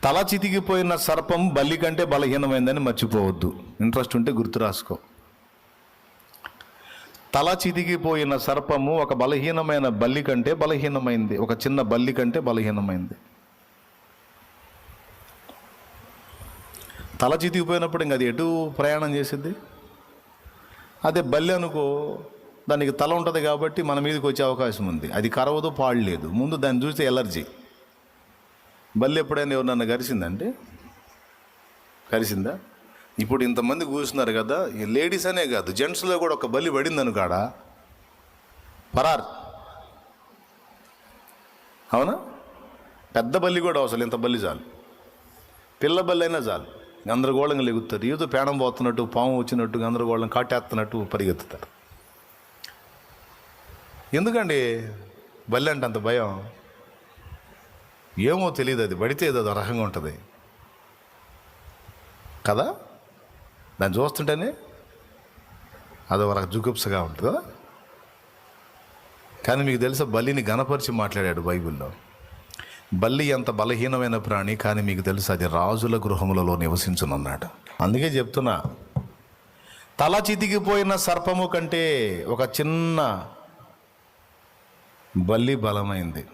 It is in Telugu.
తల చితికిపోయిన సర్పం బల్లి కంటే బలహీనమైందని మర్చిపోవద్దు. ఇంట్రెస్ట్ ఉంటే గుర్తు రాసుకో. తల చితికిపోయిన సర్పము ఒక బలహీనమైన బల్లి కంటే బలహీనమైంది, ఒక చిన్న బల్లి కంటే బలహీనమైంది. తల చితికిపోయినప్పుడు ఇంక అది ఎటు ప్రయాణం చేసిద్ది? అదే బల్లి అనుకో, దానికి తల ఉంటుంది కాబట్టి మన మీదకి వచ్చే అవకాశం ఉంది. అది కరవదు, పాడలేదు. ముందు దాన్ని చూస్తే ఎలర్జీ. బల్లి ఎప్పుడైనా ఎవరు కరిసిందంటే కరిసిందా? ఇప్పుడు ఇంతమంది కూర్చున్నారు కదా, లేడీస్ అనే కాదు, జెంట్స్లో కూడా ఒక బల్లి పడింది కాడ పరార్. అవునా? పెద్ద బల్లి కూడా అవసరం, ఇంత బల్లి చాలు. పిల్ల బల్లి అయినా చాలు, గందరగోళంగా లెగుతారు. ఏదో పేడం పోతున్నట్టు, పాము వచ్చినట్టు, గందరగోళం కాటేస్తున్నట్టు పరిగెత్తుతారు. ఎందుకండి బల్లి అంటే అంత భయం? ఏమో తెలియదు, అది పడితే ఏదో రకంగా ఉంటుంది కదా. దాన్ని చూస్తుంటేనే అదో ఒక జుగుప్సగా ఉంటుంది కదా. కానీ మీకు తెలుసా, బల్లిని గణపరిచి మాట్లాడాడు బైబిల్లో. బల్లి ఎంత బలహీనమైన ప్రాణి, కానీ మీకు తెలుసు అది రాజుల గృహములలో నివసించునన్నాడు. అందుకే చెప్తున్నా, తల చితికిపోయిన సర్పము కంటే ఒక చిన్న బల్లి బలమైంది.